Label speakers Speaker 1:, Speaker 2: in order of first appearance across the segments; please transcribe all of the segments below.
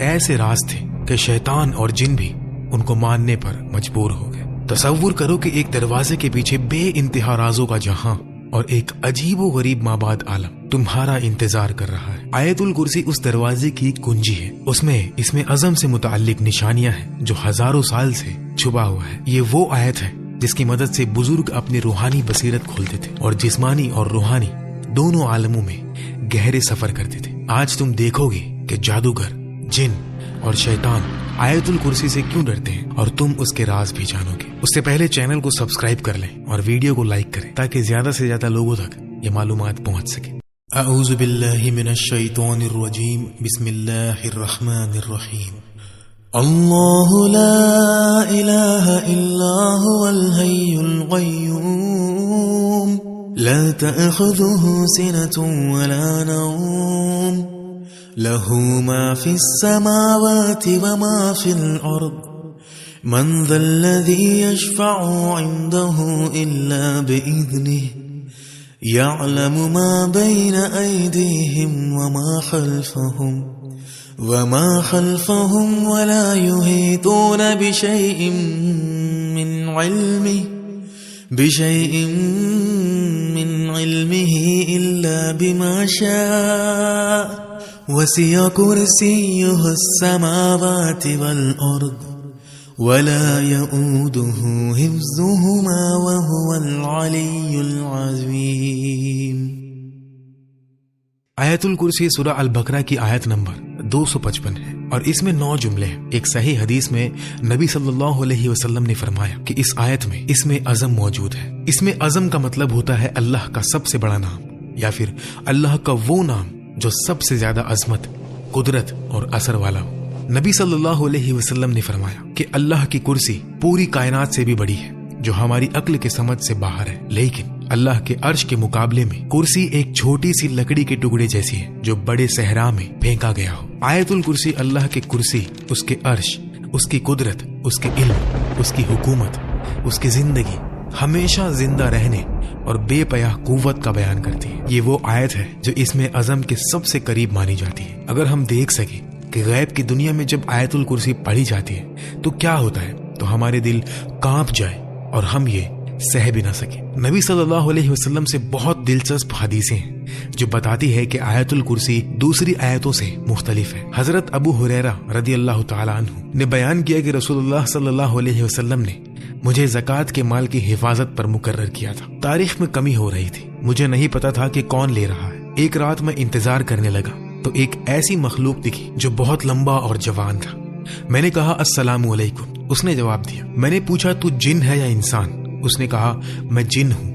Speaker 1: ایسے راز تھے کہ شیطان اور جن بھی ان کو ماننے پر مجبور ہو گئے۔ تصور کرو کہ ایک دروازے کے پیچھے بے انتہا رازوں کا جہاں اور ایک عجیب و غریب مابعد عالم تمہارا انتظار کر رہا ہے۔ آیت الکرسی اس دروازے کی کنجی ہے، اس میں اسم اعظم سے متعلق نشانیاں ہیں جو ہزاروں سال سے چھپا ہوا ہے۔ یہ وہ آیت ہے جس کی مدد سے بزرگ اپنی روحانی بصیرت کھولتے تھے اور جسمانی اور روحانی دونوں عالموں میں گہرے سفر کرتے تھے۔ آج تم دیکھو گے کہ جادوگر، جن اور شیطان آیت الکرسی سے کیوں ڈرتے ہیں اور تم اس کے راز بھی جانو گے۔ اس سے پہلے چینل کو سبسکرائب کر لیں اور ویڈیو کو لائک کریں تاکہ زیادہ سے زیادہ لوگوں تک یہ معلومات پہنچ سکے۔ اعوذ باللہ من الشیطان الرجیم، بسم اللہ الرحمن الرحیم۔ اللہ لا الہ الا هو الحی القیوم لا تأخذه سنة ولا نوم له ما في السماوات وما في الأرض من ذا الذي يشفع عنده إلا بإذنه يعلم ما بين أيديهم وما خلفهم ولا يحيطون بشيء من علمه إلا بما شاء وسع كرسيه السماوات والأرض ولا يؤوده حفظهما وهو العلي العظيم۔ آیت الکرسی سورہ البقرہ کی آیت نمبر 255 ہے اور اس میں 9 جملے ہیں۔ ایک صحیح حدیث میں نبی صلی اللہ علیہ وسلم نے فرمایا کہ اس آیت میں اسم اعظم موجود ہے۔ اسم اعظم کا مطلب ہوتا ہے اللہ کا سب سے بڑا نام، یا پھر اللہ کا وہ نام جو سب سے زیادہ عظمت، قدرت اور اثر والا ہو۔ نبی صلی اللہ علیہ وسلم نے فرمایا کہ اللہ کی کرسی پوری کائنات سے بھی بڑی ہے جو ہماری عقل کے سمجھ سے باہر ہے، لیکن اللہ کے عرش کے مقابلے میں کرسی ایک چھوٹی سی لکڑی کے ٹکڑے جیسی ہے جو بڑے صحرا میں پھینکا گیا ہو۔ آیت الکرسی اللہ کے کرسی، اس کے عرش، اس کی قدرت، اس کے علم، اس کی حکومت، اس کی زندگی، ہمیشہ زندہ رہنے اور بے پناہ قوت کا بیان کرتی ہے۔ یہ وہ آیت ہے جو اسم اعظم کے سب سے قریب مانی جاتی ہے۔ اگر ہم دیکھ سکیں کہ غیب کی دنیا میں جب آیت الکرسی پڑھی جاتی ہے تو کیا ہوتا ہے، تو ہمارے دل کانپ جائے اور ہم یہ سہ بھی نہ سکیں۔ نبی صلی اللہ علیہ وسلم سے بہت دلچسپ حدیثیں ہیں جو بتاتی ہے کہ آیت الکرسی دوسری آیتوں سے مختلف ہے۔ حضرت ابو ہریرہ رضی اللہ تعالی عنہ نے بیان کیا کہ رسول اللہ صلی اللہ علیہ وسلم نے مجھے زکوٰۃ کے مال کی حفاظت پر مقرر کیا تھا۔ تاریخ میں کمی ہو رہی تھی، مجھے نہیں پتا تھا کہ کون لے رہا ہے۔ ایک رات میں انتظار کرنے لگا تو ایک ایسی مخلوق دکھی جو بہت لمبا اور جوان تھا۔ میں نے کہا السلام علیکم، اس نے جواب دیا۔ میں نے پوچھا تو جن ہے یا انسان؟ اس نے کہا میں جن ہوں۔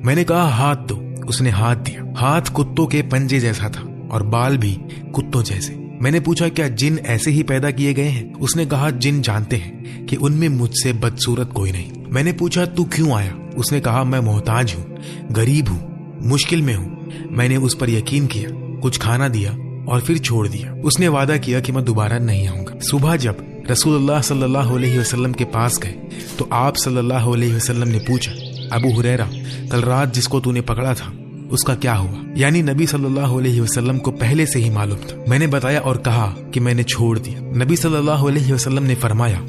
Speaker 1: میں نے کہا ہاتھ دو، اس نے ہاتھ دیا۔ ہاتھ کتوں کے پنجے جیسا تھا اور بال بھی کتوں جیسے۔ میں نے پوچھا کیا جن ایسے ہی پیدا کیے گئے ہیں؟ اس نے کہا جن جانتے ہیں کہ ان میں مجھ سے بدصورت کوئی نہیں۔ میں نے پوچھا تو کیوں آیا؟ اس نے کہا میں محتاج ہوں، غریب ہوں، مشکل میں ہوں۔ میں نے اس پر یقین کیا، کچھ کھانا دیا اور پھر چھوڑ دیا۔ اس نے وعدہ کیا کہ میں دوبارہ نہیں آؤں گا۔ صبح جب رسول اللہ صلی اللہ علیہ وسلم کے پاس گئے تو آپ صلی اللہ علیہ وسلم نے پوچھا ابو ہریرہ کل رات جس کو تو نے پکڑا تھا اس کا کیا ہوا؟ یعنی نبی صلی اللہ علیہ وسلم کو پہلے سے ہی معلوم تھا۔ میں نے بتایا اور کہا کہ میں نے چھوڑ دیا۔ نبی صلی اللہ علیہ وسلم نے فرمایا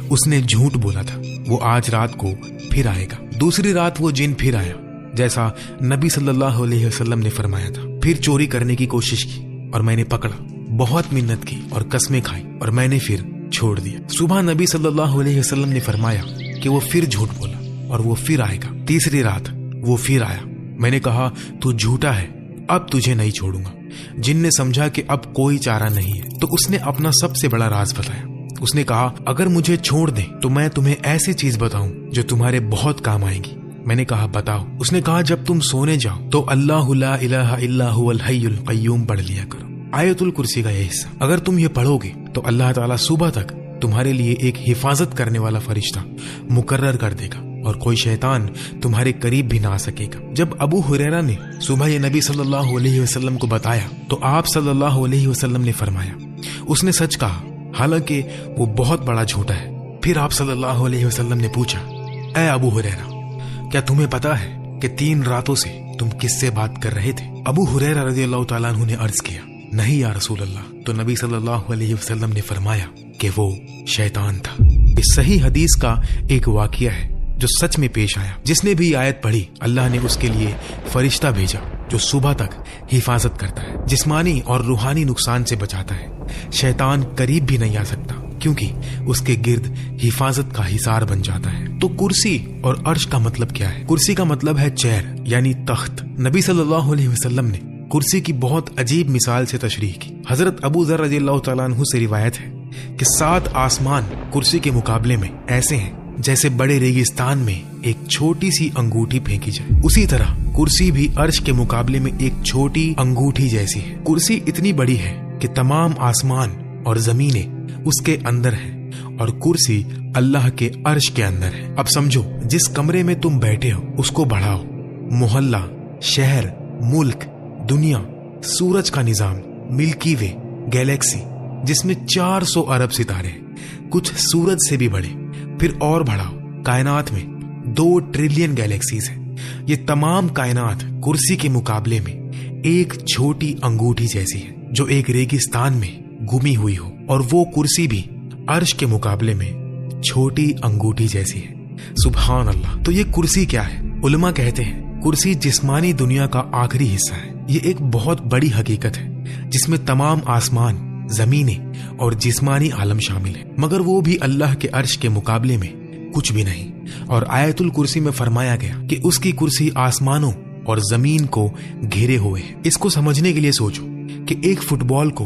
Speaker 1: اس نے جھوٹ بولا تھا، وہ آج رات کو پھر آئے گا۔ دوسری رات وہ جن پھر آیا جیسا نبی صلی اللہ علیہ وسلم نے فرمایا تھا۔ پھر چوری کرنے کی کوشش کی اور میں نے پکڑا، بہت منت کی اور قسمیں کھائی اور میں نے پھر چھوڑ دیا۔ صبح نبی صلی اللہ علیہ وسلم نے فرمایا کہ وہ پھر جھوٹ بولا اور وہ پھر آئے گا۔ تیسری رات وہ پھر آیا۔ میں نے کہا تو جھوٹا ہے، اب تجھے نہیں چھوڑوں گا۔ جن نے سمجھا کہ اب کوئی چارہ نہیں ہے تو اس نے اپنا سب سے بڑا راز بتایا۔ اس نے کہا اگر مجھے چھوڑ دیں تو میں تمہیں ایسی چیز بتاؤں جو تمہارے بہت کام آئے گی۔ میں نے کہا بتاؤ۔ اس نے کہا جب تم سونے جاؤ تو اللہ لا الہ الا هو الحی القیوم پڑھ لیا کرو۔ آیت الکرسی کا یہ حصہ اگر تم یہ پڑھو گے تو اللہ تعالیٰ صبح تک تمہارے لیے ایک حفاظت کرنے والا فرشتہ مقرر کر دے گا اور کوئی شیطان تمہارے قریب بھی نہ آ سکے گا۔ جب ابو ہریرہ نے صبح یہ نبی صلی اللہ علیہ وسلم کو بتایا تو آپ صلی اللہ علیہ وسلم نے فرمایا اس نے سچ کہا، حالانکہ وہ بہت بڑا جھوٹا ہے۔ پھر آپ صلی اللہ علیہ وسلم نے پوچھا اے ابو ہریرہ کیا تمہیں پتا ہے کہ 3 راتوں سے تم کس سے بات کر رہے تھے؟ ابو ہریرہ رضی اللہ تعالیٰ عنہ نے عرض کیا نہیں یا رسول اللہ۔ تو نبی صلی اللہ علیہ وسلم نے فرمایا کہ وہ شیطان تھا۔ اس صحیح حدیث کا ایک واقعہ ہے جو سچ میں پیش آیا۔ جس نے بھی آیت پڑھی اللہ نے اس کے لیے فرشتہ بھیجا جو صبح تک حفاظت کرتا ہے، جسمانی اور روحانی نقصان سے بچاتا ہے۔ شیطان قریب بھی نہیں آ سکتا کیونکہ اس کے گرد حفاظت کا حصار بن جاتا ہے۔ تو کرسی اور عرش کا مطلب کیا ہے؟ کرسی کا مطلب ہے چیئر یعنی تخت۔ نبی صلی اللہ علیہ وسلم نے کرسی کی بہت عجیب مثال سے تشریح کی۔ حضرت ابو ذر رضی اللہ تعالیٰ عنہ سے روایت ہے کہ 7 آسمان کرسی کے مقابلے میں ایسے ہیں جیسے بڑے ریگستان میں ایک چھوٹی سی انگوٹھی پھینکی جائے، اسی طرح کرسی بھی عرش کے مقابلے میں ایک چھوٹی انگوٹھی جیسی ہے۔ کرسی اتنی بڑی ہے کہ تمام آسمان اور زمینیں اس کے اندر ہیں اور کرسی اللہ کے عرش کے اندر ہے۔ اب سمجھو جس کمرے میں تم بیٹھے ہو اس کو بڑھاؤ، محلہ، شہر، ملک، دنیا، سورج کا نظام، ملکی وے، گیلیکسی جس میں 400 ارب ستارے ہیں، کچھ سورج سے بھی بڑے، پھر اور بڑھاؤ، کائنات میں 2 ٹریلین گیلیکسیز ہیں۔ یہ تمام کائنات کرسی کے مقابلے میں ایک چھوٹی انگوٹھی جیسی ہے جو ایک ریگستان میں گمی ہوئی ہو، اور وہ کرسی بھی عرش کے مقابلے میں چھوٹی انگوٹھی جیسی ہے۔ سبحان اللہ۔ تو یہ کرسی کیا ہے؟ علماء کہتے ہیں کرسی جسمانی دنیا کا آخری حصہ ہے۔ یہ ایک بہت بڑی حقیقت ہے جس میں تمام آسمان، زمینیں اور جسمانی عالم شامل ہے، مگر وہ بھی اللہ کے عرش کے مقابلے میں کچھ بھی نہیں۔ اور آیت الکرسی میں فرمایا گیا کہ اس کی کرسی آسمانوں اور زمین کو گھیرے ہوئے ہے۔ اس کو سمجھنے کے لیے سوچو کہ ایک فٹ بال کو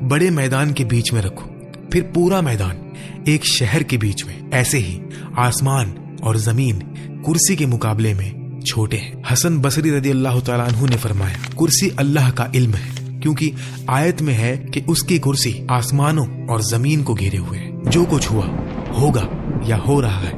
Speaker 1: بڑے میدان کے بیچ میں رکھو، پھر پورا میدان ایک شہر کے بیچ میں، ایسے ہی آسمان اور زمین کرسی کے مقابلے میں چھوٹے ہیں۔ حسن بصری رضی اللہ تعالیٰ عنہ نے فرمایا کرسی اللہ کا علم ہے، کیونکہ آیت میں ہے کہ اس کی کرسی آسمانوں اور زمین کو گھیرے ہوئے ہے۔ جو کچھ ہوا، ہوگا یا ہو رہا ہے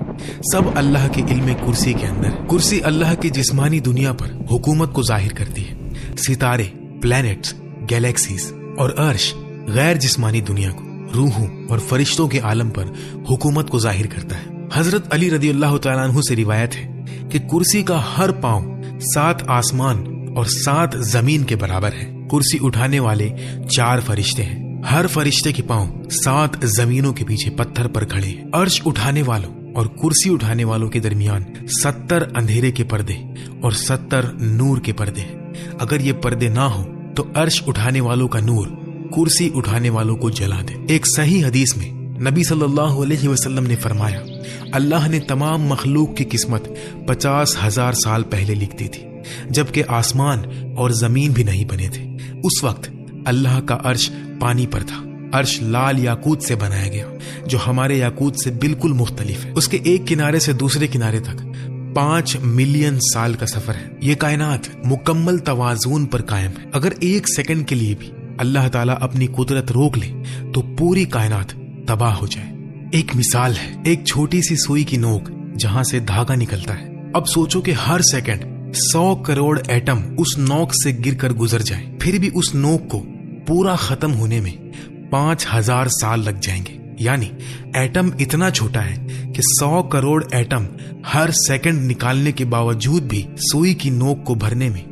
Speaker 1: سب اللہ کے علم کرسی کے اندر ہے۔ کرسی اللہ کی جسمانی دنیا پر حکومت کو ظاہر کرتی ہے، ستارے، پلانٹس، گیلیکسیز، اور عرش غیر جسمانی دنیا کو، روحوں اور فرشتوں کے عالم پر حکومت کو ظاہر کرتا ہے۔ حضرت علی رضی اللہ تعالیٰ عنہ سے روایت ہے کہ کرسی کا ہر پاؤں 7 آسمان اور 7 زمین کے برابر ہے۔ کرسی اٹھانے والے 4 فرشتے ہیں، ہر فرشتے کے پاؤں 7 زمینوں کے پیچھے پتھر پر کھڑے ہیں۔ عرش اٹھانے والوں اور کرسی اٹھانے والوں کے درمیان 70 اندھیرے کے پردے اور 70 نور کے پردے ہیں۔ اگر یہ پردے نہ ہو تو عرش اٹھانے والوں کا نور کرسی اٹھانے والوں کو جلا دے۔ ایک صحیح حدیث میں نبی صلی اللہ علیہ وسلم نے فرمایا اللہ نے تمام مخلوق کی قسمت 50,000 سال پہلے لکھ دی تھی، جبکہ آسمان اور زمین بھی نہیں بنے تھے۔ اس وقت اللہ کا عرش پانی پر تھا۔ عرش لال یاقوت سے بنایا گیا جو ہمارے یاقوت سے بالکل مختلف ہے۔ اس کے ایک کنارے سے دوسرے کنارے تک 5 ملین سال کا سفر ہے۔ یہ کائنات مکمل توازن پر قائم ہے۔ اگر 1 سیکنڈ کے لیے بھی اللہ تعالیٰ اپنی قدرت روک لے تو پوری کائنات تباہ ہو جائے۔ ایک مثال ہے ایک چھوٹی سی سوئی کی نوک جہاں سے دھاگا نکلتا ہے۔ اب سوچو کہ ہر سیکنڈ 100 کروڑ ایٹم اس نوک سے گر کر گزر جائیں، پھر بھی اس نوک کو پورا ختم ہونے میں 5000 سال لگ جائیں گے۔ یعنی ایٹم اتنا چھوٹا ہے کہ 100 کروڑ ایٹم ہر سیکنڈ نکالنے کے باوجود بھی سوئی کی نوک کو بھرنے میں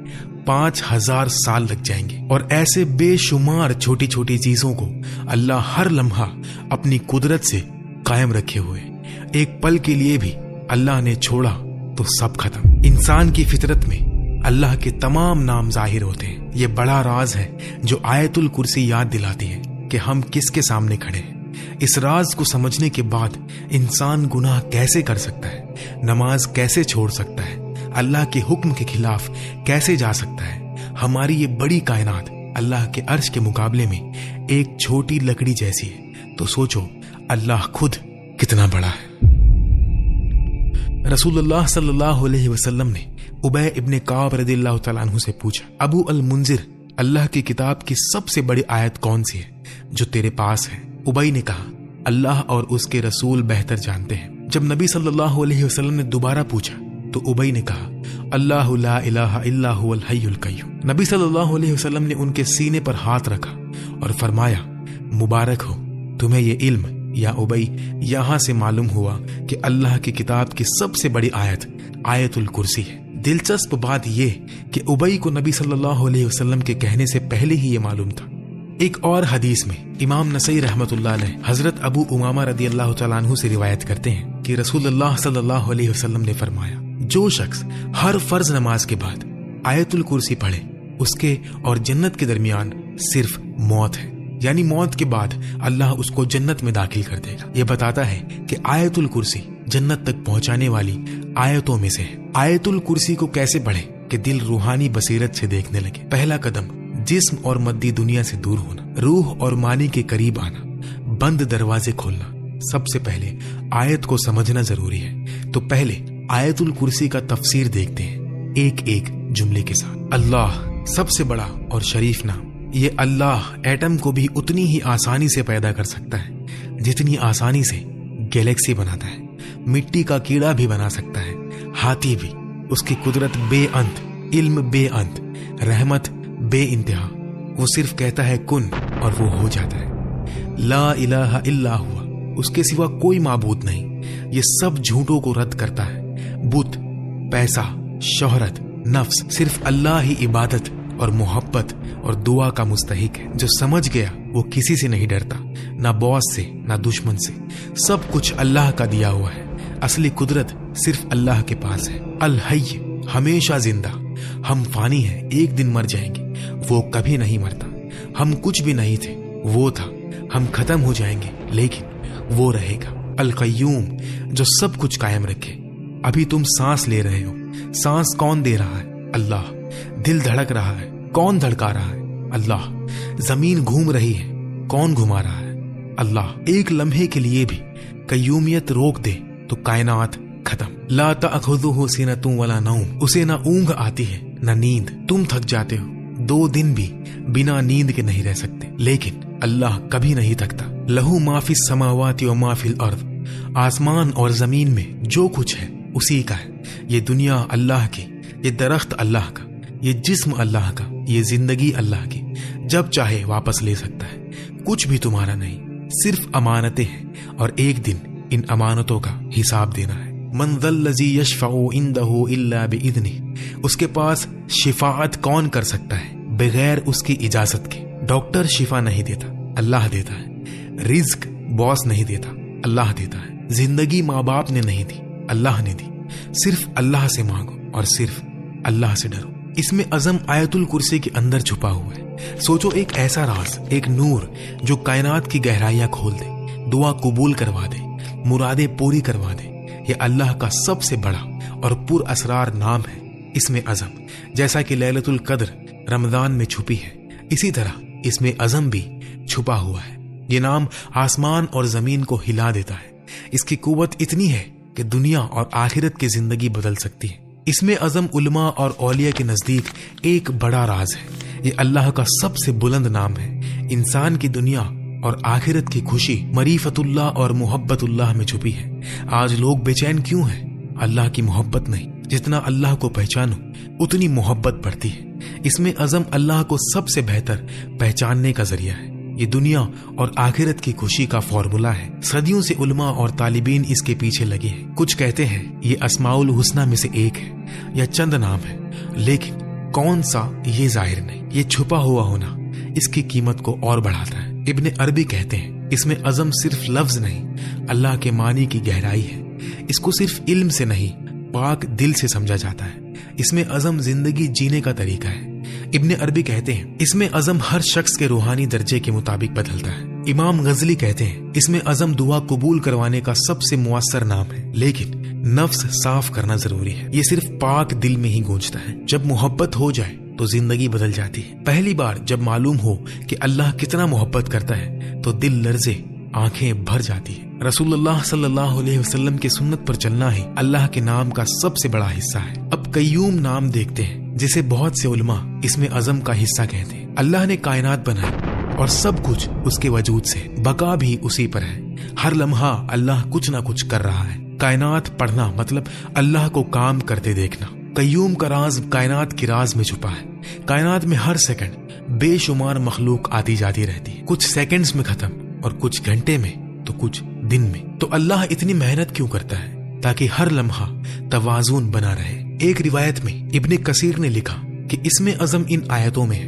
Speaker 1: 5000 سال لگ جائیں گے۔ اور ایسے بے شمار چھوٹی چھوٹی چیزوں کو اللہ ہر لمحہ اپنی قدرت سے قائم رکھے ہوئے، ایک پل کے لیے بھی اللہ نے چھوڑا تو سب ختم۔ انسان کی فطرت میں اللہ کے تمام نام ظاہر ہوتے ہیں۔ یہ بڑا راز ہے جو آیت الکرسی یاد دلاتی ہے کہ ہم کس کے سامنے کھڑے ہیں۔ اس راز کو سمجھنے کے بعد انسان گناہ کیسے کر سکتا ہے، نماز کیسے چھوڑ سکتا ہے، اللہ کے حکم کے خلاف کیسے جا سکتا ہے۔ ہماری یہ بڑی کائنات اللہ کے عرش کے مقابلے میں ایک چھوٹی لکڑی جیسی ہے، تو سوچو اللہ خود کتنا بڑا ہے۔ رسول اللہ صلی اللہ علیہ وسلم نے ابی ابن کعب رضی اللہ تعالیٰ عنہ سے پوچھا ابو المنذر، اللہ کی کتاب کی سب سے بڑی آیت کون سی ہے جو تیرے پاس ہے؟ ابی نے کہا اللہ اور اس کے رسول بہتر جانتے ہیں۔ جب نبی صلی اللہ علیہ وسلم نے دوبارہ پوچھا تو ابی نے کہا اللہ لا الہ الا هو الحی القیوم۔ نبی صلی اللہ علیہ وسلم نے ان کے سینے پر ہاتھ رکھا اور فرمایا مبارک ہو تمہیں یہ علم یا ابی، یہاں سے معلوم ہوا کہ اللہ کی کتاب کی سب سے بڑی آیت آیت الکرسی ہے۔ دلچسپ بات یہ کہ ابی کو نبی صلی اللہ علیہ وسلم کے کہنے سے پہلے ہی یہ معلوم تھا۔ ایک اور حدیث میں امام نسائی رحمت اللہ علیہ حضرت ابو امامہ رضی اللہ تعالیٰ عنہ سے روایت کرتے ہیں کہ رسول اللہ صلی اللہ علیہ وسلم نے فرمایا، جو شخص ہر فرض نماز کے بعد آیت الکرسی پڑھے اس کے اور جنت کے درمیان صرف موت ہے، یعنی موت کے بعد اللہ اس کو جنت میں داخل کر دے گا۔ یہ بتاتا ہے کہ آیت الکرسی جنت تک پہنچانے والی آیتوں میں سے ہے۔ آیت الکرسی کو کیسے پڑھے کہ دل روحانی بصیرت سے دیکھنے لگے؟ پہلا قدم جسم اور مادی دنیا سے دور ہونا، روح اور معنی کے قریب آنا، بند دروازے کھولنا۔ سب سے پہلے آیت کو سمجھنا ضروری ہے، تو پہلے آیت الکرسی کا تفسیر دیکھتے ہیں ایک ایک جملے کے ساتھ۔ اللہ سب سے بڑا اور شریف نام۔ یہ اللہ ایٹم کو بھی اتنی ہی آسانی سے پیدا کر سکتا ہے جتنی آسانی سے گیلیکسی بناتا ہے، مٹی کا کیڑا بھی بنا سکتا ہے، ہاتھی بھی۔ اس کی قدرت بے انت، علم بے انت، رحمت بے انتہا۔ وہ صرف کہتا ہے کن اور وہ ہو جاتا ہے۔ لا الہ الا ہوا، اس کے سوا کوئی معبود نہیں۔ یہ سب جھوٹوں کو رد کرتا ہے۔ بت، پیسہ، شہرت، نفس، صرف اللہ ہی عبادت اور محبت اور دعا کا مستحق ہے۔ جو سمجھ گیا وہ کسی سے نہیں ڈرتا، نہ باس سے نہ دشمن سے۔ سب کچھ اللہ کا دیا ہوا ہے۔ اصلی قدرت صرف اللہ کے پاس ہے۔ الحی، ہمیشہ زندہ۔ ہم فانی ہیں، ایک دن مر جائیں گے، وہ کبھی نہیں مرتا۔ ہم کچھ بھی نہیں تھے، وہ تھا۔ ہم ختم ہو جائیں گے لیکن وہ رہے گا۔ القیوم، جو سب کچھ قائم رکھے۔ ابھی تم سانس لے رہے ہو، سانس کون دے رہا ہے؟ اللہ۔ دل دھڑک رہا ہے، کون دھڑکا رہا ہے؟ اللہ۔ زمین گھوم رہی ہے، کون گھما رہا ہے؟ اللہ۔ ایک لمحے کے لیے بھی قیومیت روک دے تو کائنات ختم۔ لا تأخذہ سنۃ ولا نوم، اسے نہ اونگ آتی ہے نہ نیند۔ تم تھک جاتے ہو، 2 دن بھی بنا نیند کے نہیں رہ سکتے، لیکن اللہ کبھی نہیں تھکتا۔ لہو ما فی السماوات و ما فی الارض، آسمان اور زمین میں جو کچھ ہے اسی کا ہے۔ یہ دنیا اللہ کی، یہ درخت اللہ کا، یہ جسم اللہ کا، یہ زندگی اللہ کی۔ جب چاہے واپس لے سکتا ہے، کچھ بھی تمہارا نہیں، صرف امانتیں ہیں، اور ایک دن ان امانتوں کا حساب دینا ہے۔ من ذا الذی یشفع عندہ الا باذنہ، اس کے پاس شفاعت کون کر سکتا ہے بغیر اس کی اجازت کے؟ ڈاکٹر شفا نہیں دیتا، اللہ دیتا ہے۔ رزق باس نہیں دیتا، اللہ دیتا ہے۔ زندگی ماں باپ نے نہیں دی، اللہ نے دی۔ صرف اللہ سے مانگو اور صرف اللہ سے ڈرو۔ اس میں عظم آیت الکرسی کے اندر چھپا ہوا ہے۔ سوچو، ایک ایسا راز، ایک نور جو کائنات کی گہرائیاں کھول دے، دعا قبول کروا دے، مرادیں پوری کروا دے۔ یہ اللہ کا سب سے بڑا اور پر اسرار نام ہے۔ اس میں عظم، جیسا کہ لیلۃ القدر رمضان میں چھپی ہے، اسی طرح اس میں عظم بھی چھپا ہوا ہے۔ یہ نام آسمان اور زمین کو ہلا دیتا ہے۔ اس کی قوت اتنی ہے کہ دنیا اور آخرت کی زندگی بدل سکتی ہے۔ اس میں عظم علماء اور اولیاء کے نزدیک ایک بڑا راز ہے۔ یہ اللہ کا سب سے بلند نام ہے۔ انسان کی دنیا اور آخرت کی خوشی معرفت اللہ اور محبت اللہ میں چھپی ہے۔ آج لوگ بے چین کیوں ہیں؟ اللہ کی محبت نہیں۔ جتنا اللہ کو پہچانو اتنی محبت بڑھتی ہے۔ اس میں عظم اللہ کو سب سے بہتر پہچاننے کا ذریعہ ہے۔ یہ دنیا اور آخرت کی خوشی کا فارمولا ہے۔ صدیوں سے علماء اور طالبین اس کے پیچھے لگے ہیں۔ کچھ کہتے ہیں یہ اسماء الحسنہ میں سے ایک ہے یا چند نام ہے، لیکن کون سا یہ ظاہر نہیں۔ یہ چھپا ہوا ہونا اس کی قیمت کو اور بڑھاتا ہے۔ ابن عربی کہتے ہیں اس میں عظم صرف لفظ نہیں، اللہ کے معنی کی گہرائی ہے۔ اس کو صرف علم سے نہیں، پاک دل سے سمجھا جاتا ہے۔ اس میں عظم زندگی جینے کا طریقہ ہے۔ ابن عربی کہتے ہیں اس میں عظم ہر شخص کے روحانی درجے کے مطابق بدلتا ہے۔ امام غزلی کہتے ہیں اس میں عظم دعا قبول کروانے کا سب سے مؤثر نام ہے، لیکن نفس صاف کرنا ضروری ہے۔ یہ صرف پاک دل میں ہی گونجتا ہے۔ جب محبت ہو جائے تو زندگی بدل جاتی ہے۔ پہلی بار جب معلوم ہو کہ اللہ کتنا محبت کرتا ہے تو دل لرزے، آنکھیں بھر جاتی ہے۔ رسول اللہ صلی اللہ علیہ وسلم کی سنت پر چلنا ہی اللہ کے نام کا سب سے بڑا حصہ ہے۔ اب قیوم نام دیکھتے ہیں جسے بہت سے علماء اس میں عظم کا حصہ کہتے ہیں۔ اللہ نے کائنات بنائی اور سب کچھ اس کے وجود سے، بقا بھی اسی پر ہے۔ ہر لمحہ اللہ کچھ نہ کچھ کر رہا ہے۔ کائنات پڑھنا مطلب اللہ کو کام کرتے دیکھنا۔ قیوم کا راز کائنات کی راز میں چھپا ہے۔ کائنات میں ہر سیکنڈ بے شمار مخلوق آتی جاتی رہتی ہے، کچھ سیکنڈز میں ختم اور کچھ گھنٹے میں تو کچھ دن میں۔ تو اللہ اتنی محنت کیوں کرتا ہے؟ تاکہ ہر لمحہ توازن بنا رہے۔ ایک روایت میں ابن کثیر نے لکھا کہ اس میں عظم ان آیتوں میں ہے،